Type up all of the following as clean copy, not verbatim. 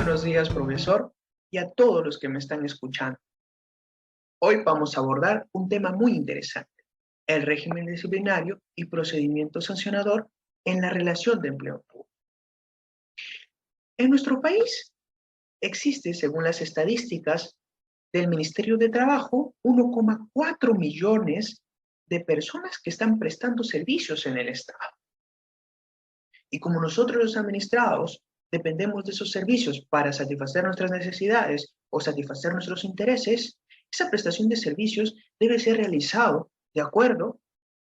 buenos días, profesor, y a todos los que me están escuchando. Hoy vamos a abordar un tema muy interesante, el régimen disciplinario y procedimiento sancionador en la relación de empleo público. En nuestro país existe, según las estadísticas del Ministerio de Trabajo, 1,4 millones de personas que están prestando servicios en el Estado. Y como nosotros los administrados dependemos de esos servicios para satisfacer nuestras necesidades o satisfacer nuestros intereses, esa prestación de servicios debe ser realizado de acuerdo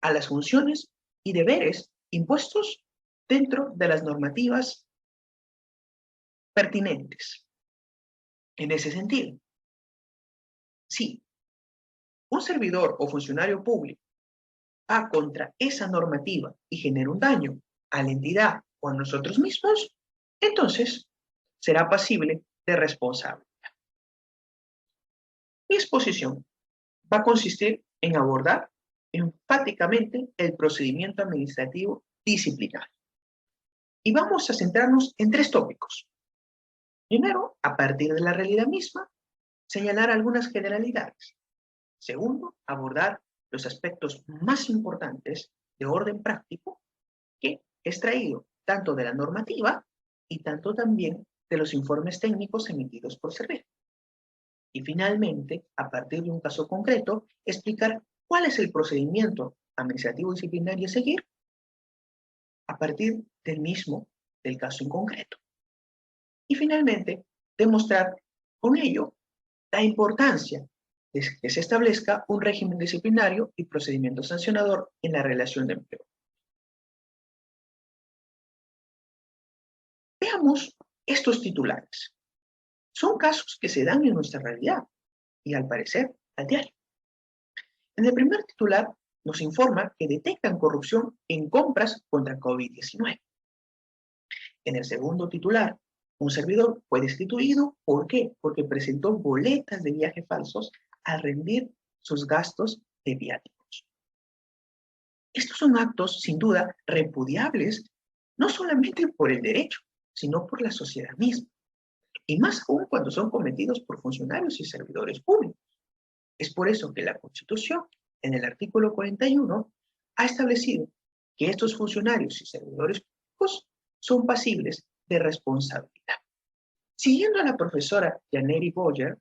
a las funciones y deberes impuestos dentro de las normativas pertinentes. En ese sentido, si un servidor o funcionario público va contra esa normativa y genera un daño a la entidad o a nosotros mismos, entonces será pasible de responsabilidad. Mi exposición va a consistir en abordar enfáticamente el procedimiento administrativo disciplinario. Y vamos a centrarnos en 3 tópicos. Primero, a partir de la realidad misma, señalar algunas generalidades. Segundo, abordar los aspectos más importantes de orden práctico que he extraído tanto de la normativa y tanto también de los informes técnicos emitidos por Servir. Y finalmente, a partir de un caso concreto, explicar cuál es el procedimiento administrativo disciplinario a seguir a partir del caso en concreto. Y finalmente, demostrar con ello la importancia de que se establezca un régimen disciplinario y procedimiento sancionador en la relación de empleo. Veamos estos titulares. Son casos que se dan en nuestra realidad y, al parecer, a diario. En el primer titular nos informa que detectan corrupción en compras contra COVID-19. En el segundo titular, un servidor fue destituido. ¿Por qué? Porque presentó boletas de viaje falsos al rendir sus gastos de viáticos. Estos son actos, sin duda, repudiables, no solamente por el derecho, sino por la sociedad misma. Y más aún cuando son cometidos por funcionarios y servidores públicos. Es por eso que la Constitución, en el artículo 41, ha establecido que estos funcionarios y servidores públicos son pasibles de responsabilidad. Siguiendo a la profesora Yaneri Boyer,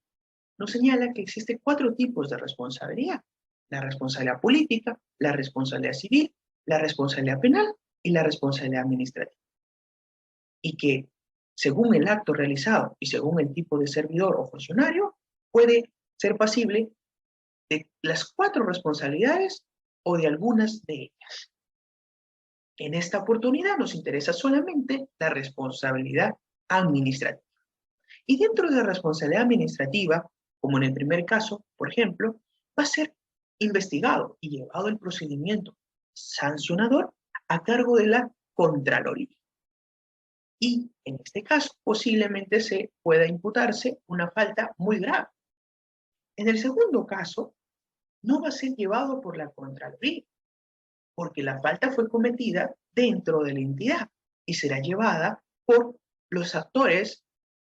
nos señala que existen 4 tipos de responsabilidad: la responsabilidad política, la responsabilidad civil, la responsabilidad penal y la responsabilidad administrativa. Y que, según el acto realizado y según el tipo de servidor o funcionario, puede ser pasible de las 4 responsabilidades o de algunas de ellas. En esta oportunidad nos interesa solamente la responsabilidad administrativa. Y dentro de la responsabilidad administrativa, como en el primer caso, por ejemplo, va a ser investigado y llevado el procedimiento sancionador a cargo de la Contraloría. Y en este caso, posiblemente se pueda imputarse una falta muy grave. En el segundo caso, no va a ser llevado por la Contraloría, porque la falta fue cometida dentro de la entidad y será llevada por los actores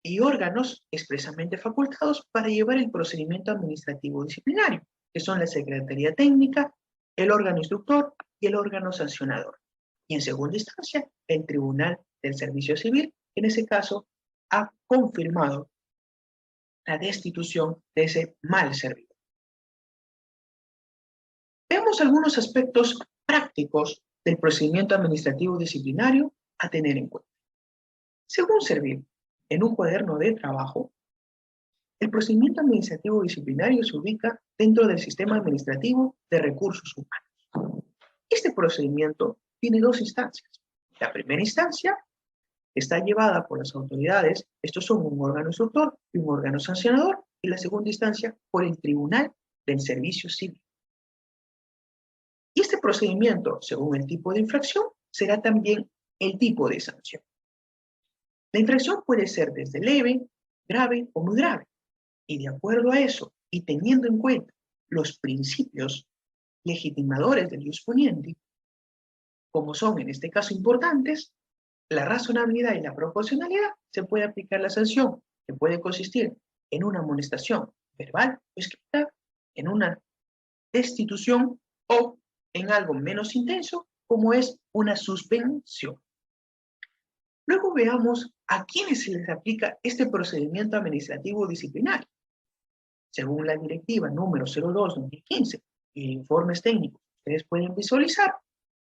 y órganos expresamente facultados para llevar el procedimiento administrativo disciplinario, que son la Secretaría Técnica, el órgano instructor y el órgano sancionador. Y en segunda instancia, el Tribunal del Servicio Civil, en ese caso, ha confirmado la destitución de ese mal servidor. Veamos algunos aspectos prácticos del procedimiento administrativo disciplinario a tener en cuenta. Según Servir, en un cuaderno de trabajo, el procedimiento administrativo disciplinario se ubica dentro del sistema administrativo de recursos humanos. Este procedimiento tiene 2 instancias. La primera instancia está llevada por las autoridades, estos son un órgano instructor y un órgano sancionador, y la segunda instancia por el Tribunal del Servicio Civil. Y este procedimiento, según el tipo de infracción, será también el tipo de sanción. La infracción puede ser desde leve, grave o muy grave. Y de acuerdo a eso, y teniendo en cuenta los principios legitimadores del ius poniendi, como son en este caso importantes, la razonabilidad y la proporcionalidad, se puede aplicar la sanción, que puede consistir en una amonestación verbal o escrita, en una destitución o en algo menos intenso, como es una suspensión. Luego veamos a quiénes se les aplica este procedimiento administrativo disciplinario. Según la directiva número 02/2015 y informes técnicos que ustedes pueden visualizar,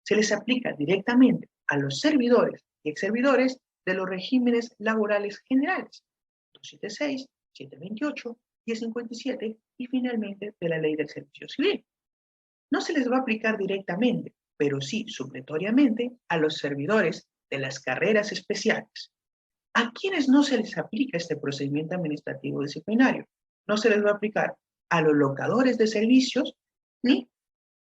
se les aplica directamente a los servidores y exservidores de los regímenes laborales generales, 276, 728, 1057 y finalmente de la Ley del Servicio Civil. No se les va a aplicar directamente, pero sí supletoriamente a los servidores de las carreras especiales. ¿A quienes no se les aplica este procedimiento administrativo disciplinario? No se les va a aplicar a los locadores de servicios ni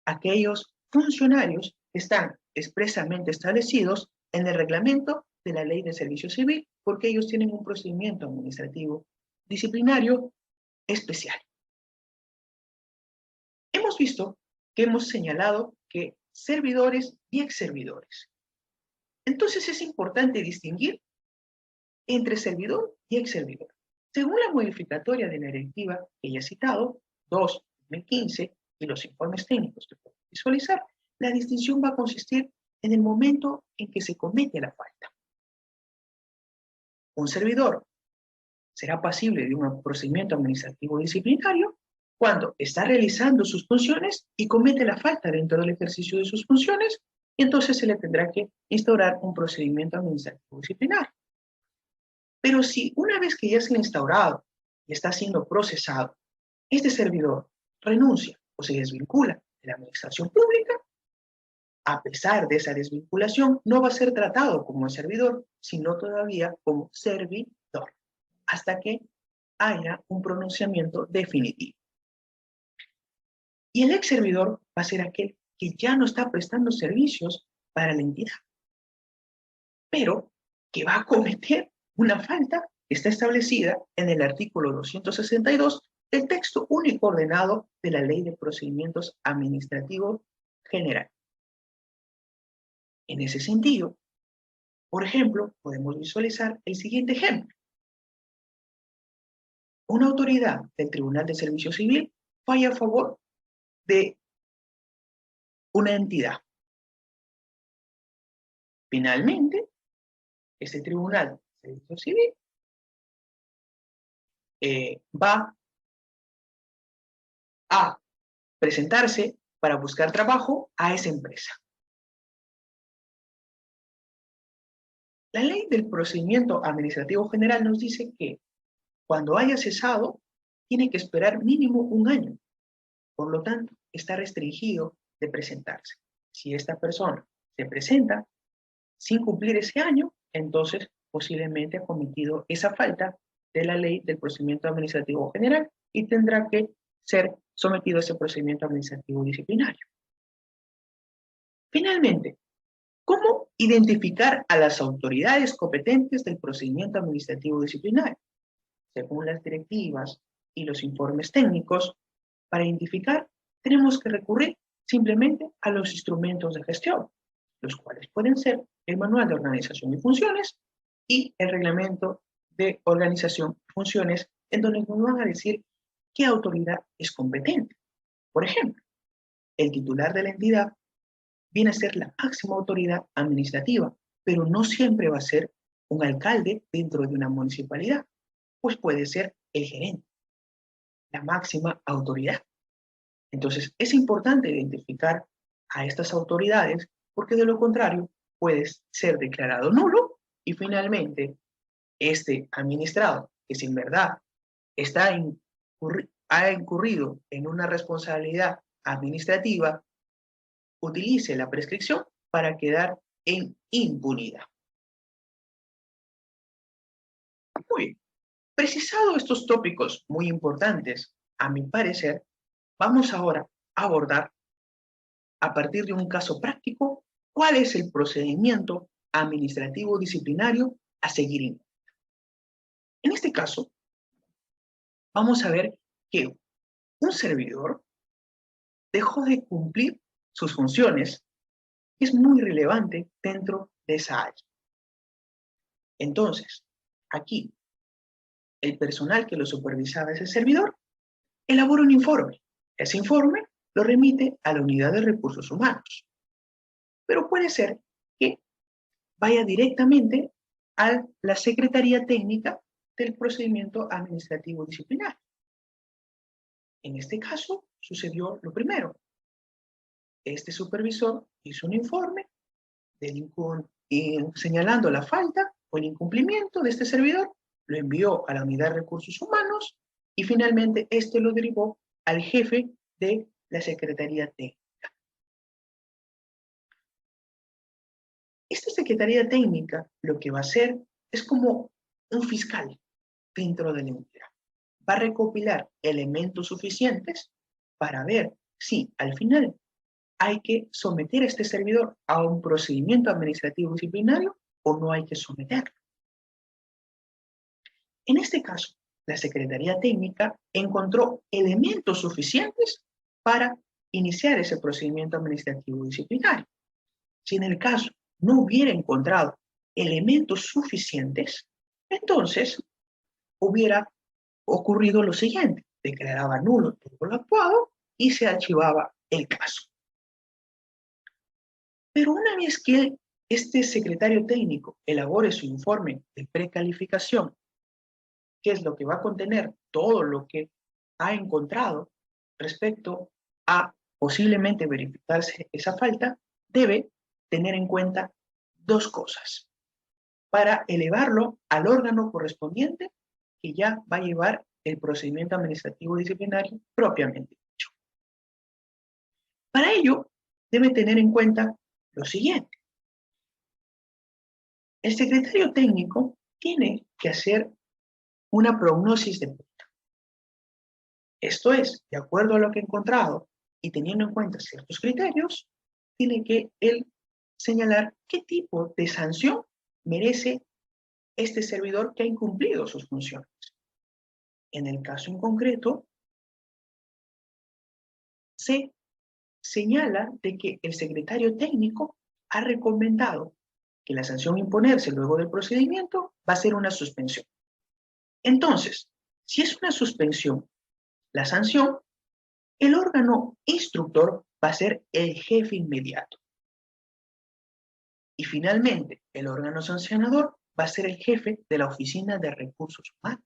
a aquellos funcionarios que están expresamente establecidos en el reglamento de la Ley de Servicio Civil, porque ellos tienen un procedimiento administrativo disciplinario especial. Hemos visto que hemos señalado que servidores y exservidores. Entonces es importante distinguir entre servidor y exservidor. Según la modificatoria de la directiva que ya he citado, 2/2015, y los informes técnicos que pueden visualizar, la distinción va a consistir en el momento en que se comete la falta. Un servidor será pasible de un procedimiento administrativo disciplinario cuando está realizando sus funciones y comete la falta dentro del ejercicio de sus funciones, y entonces se le tendrá que instaurar un procedimiento administrativo disciplinario. Pero si una vez que ya se ha instaurado y está siendo procesado, este servidor renuncia o se desvincula de la administración pública, a pesar de esa desvinculación, no va a ser tratado como servidor, sino todavía como servidor, hasta que haya un pronunciamiento definitivo. Y el ex servidor va a ser aquel que ya no está prestando servicios para la entidad, pero que va a cometer una falta que está establecida en el artículo 262 del texto único ordenado de la Ley de Procedimientos Administrativos General. En ese sentido, por ejemplo, podemos visualizar el siguiente ejemplo. Una autoridad del Tribunal de Servicio Civil falla a favor de una entidad. Finalmente, este Tribunal de Servicio Civil va a presentarse para buscar trabajo a esa empresa. La Ley del Procedimiento Administrativo General nos dice que cuando haya cesado, tiene que esperar mínimo un año. Por lo tanto, está restringido de presentarse. Si esta persona se presenta sin cumplir ese año, entonces posiblemente ha cometido esa falta de la Ley del Procedimiento Administrativo General y tendrá que ser sometido a ese procedimiento administrativo disciplinario. Finalmente, ¿cómo identificar a las autoridades competentes del procedimiento administrativo disciplinario? Según las directivas y los informes técnicos, para identificar tenemos que recurrir simplemente a los instrumentos de gestión, los cuales pueden ser el Manual de Organización y Funciones y el Reglamento de Organización y Funciones, en donde nos van a decir qué autoridad es competente. Por ejemplo, el titular de la entidad viene a ser la máxima autoridad administrativa, pero no siempre va a ser un alcalde dentro de una municipalidad, pues puede ser el gerente, la máxima autoridad. Entonces, es importante identificar a estas autoridades porque de lo contrario puede ser declarado nulo y finalmente este administrado, que si en verdad ha incurrido en una responsabilidad administrativa, utilice la prescripción para quedar en impunidad. Muy bien. Precisado estos tópicos muy importantes, a mi parecer, vamos ahora a abordar, a partir de un caso práctico, cuál es el procedimiento administrativo disciplinario a seguir. En este caso, vamos a ver que un servidor dejó de cumplir sus funciones, que es muy relevante dentro de esa área. Entonces, aquí, el personal que lo supervisaba ese servidor elabora un informe. Ese informe lo remite a la unidad de recursos humanos. Pero puede ser que vaya directamente a la Secretaría Técnica del procedimiento administrativo disciplinario. En este caso, sucedió lo primero. Este supervisor hizo un informe señalando la falta o el incumplimiento de este servidor, lo envió a la unidad de recursos humanos y finalmente este lo derivó al jefe de la Secretaría Técnica. Esta Secretaría Técnica lo que va a hacer es como un fiscal dentro de la entidad. Va a recopilar elementos suficientes para ver si al final hay que someter a este servidor a un procedimiento administrativo disciplinario o no hay que someterlo. En este caso, la Secretaría Técnica encontró elementos suficientes para iniciar ese procedimiento administrativo disciplinario. Si en el caso no hubiera encontrado elementos suficientes, entonces hubiera ocurrido lo siguiente: declaraba nulo todo lo actuado y se archivaba el caso. Pero una vez que este secretario técnico elabore su informe de precalificación, que es lo que va a contener todo lo que ha encontrado respecto a posiblemente verificarse esa falta, debe tener en cuenta dos cosas para elevarlo al órgano correspondiente que ya va a llevar el procedimiento administrativo disciplinario propiamente dicho. Para ello, debe tener en cuenta lo siguiente. El secretario técnico tiene que hacer una prognosis de punta. Esto es, de acuerdo a lo que ha encontrado y teniendo en cuenta ciertos criterios, tiene que él señalar qué tipo de sanción merece este servidor que ha incumplido sus funciones. En el caso en concreto, se señala de que el secretario técnico ha recomendado que la sanción a imponerse luego del procedimiento va a ser una suspensión. Entonces, si es una suspensión, la sanción, el órgano instructor va a ser el jefe inmediato. Y finalmente, el órgano sancionador va a ser el jefe de la Oficina de Recursos Humanos.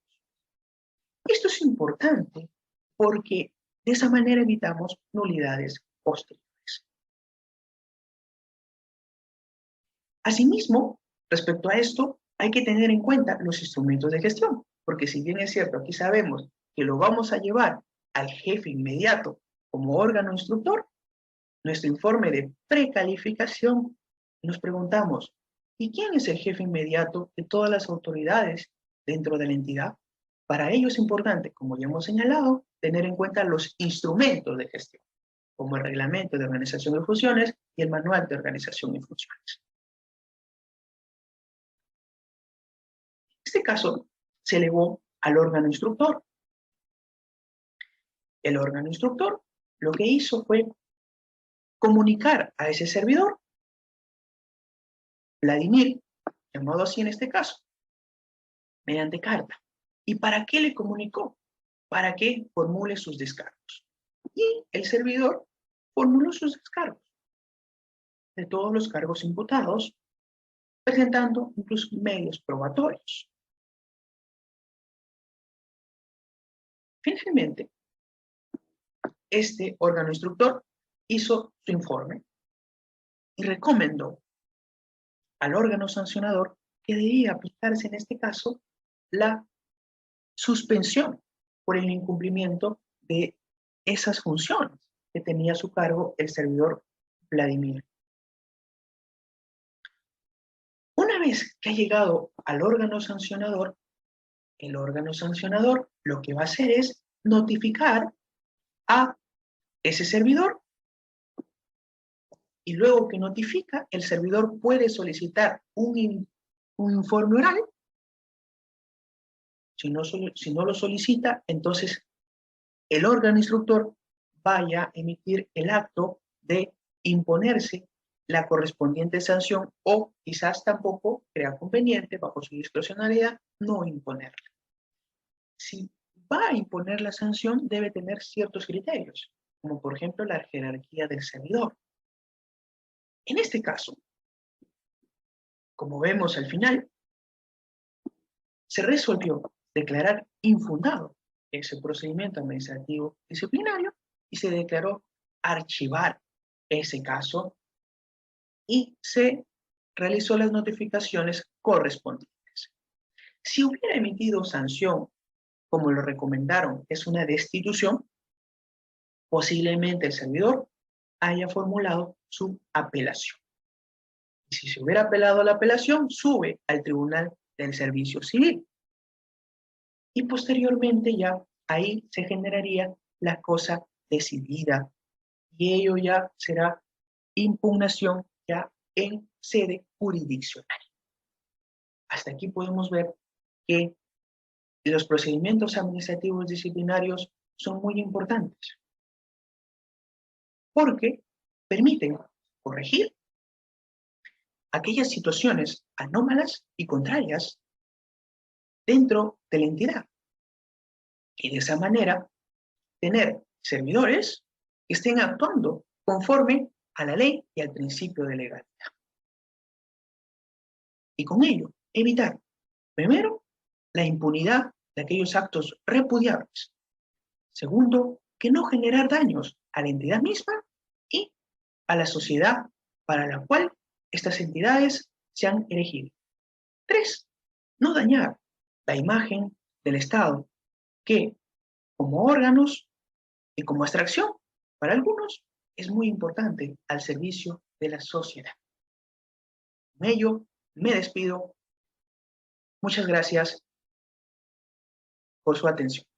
Esto es importante porque de esa manera evitamos nulidades posteriores. Asimismo, respecto a esto, hay que tener en cuenta los instrumentos de gestión, porque si bien es cierto, aquí sabemos que lo vamos a llevar al jefe inmediato como órgano instructor, nuestro informe de precalificación nos preguntamos, ¿y quién es el jefe inmediato de todas las autoridades dentro de la entidad? Para ello es importante, como ya hemos señalado, tener en cuenta los instrumentos de gestión, como el reglamento de organización y funciones y el manual de organización y funciones. Este caso se elevó al órgano instructor. El órgano instructor lo que hizo fue comunicar a ese servidor, Vladimir, llamado así en este caso, mediante carta. ¿Y para qué le comunicó? Para que formule sus descargos. Y el servidor formuló sus descargos de todos los cargos imputados, presentando incluso medios probatorios. Finalmente, este órgano instructor hizo su informe y recomendó al órgano sancionador que debía aplicarse en este caso la suspensión por el incumplimiento de esas funciones que tenía a su cargo el servidor Vladimir. Una vez que ha llegado al órgano sancionador, el órgano sancionador lo que va a hacer es notificar a ese servidor y luego que notifica, el servidor puede solicitar un informe oral. Si no lo solicita, entonces el órgano instructor vaya a emitir el acto de imponerse la correspondiente sanción o quizás tampoco crea conveniente, bajo su discrecionalidad, no imponerla. Si va a imponer la sanción, debe tener ciertos criterios, como por ejemplo la jerarquía del servidor. En este caso, como vemos al final, se resolvió declarar infundado ese procedimiento administrativo disciplinario y se declaró archivar ese caso y se realizó las notificaciones correspondientes. Si hubiera emitido sanción, como lo recomendaron, es una destitución, posiblemente el servidor haya formulado su apelación. Y si se hubiera apelado a la apelación, sube al Tribunal del Servicio Civil. Y posteriormente ya ahí se generaría la cosa decidida. Y ello ya será impugnación ya en sede jurisdiccional. Hasta aquí podemos ver que los procedimientos administrativos disciplinarios son muy importantes porque permiten corregir aquellas situaciones anómalas y contrarias dentro de la entidad. Y de esa manera tener servidores que estén actuando conforme a la ley y al principio de legalidad. Y con ello evitar, primero, la impunidad de aquellos actos repudiables. Segundo, que no generar daños a la entidad misma y a la sociedad para la cual estas entidades se han elegido. 3, no dañar la imagen del Estado, que como órganos y como abstracción, para algunos, es muy importante al servicio de la sociedad. Con ello, me despido. Muchas gracias por su atención.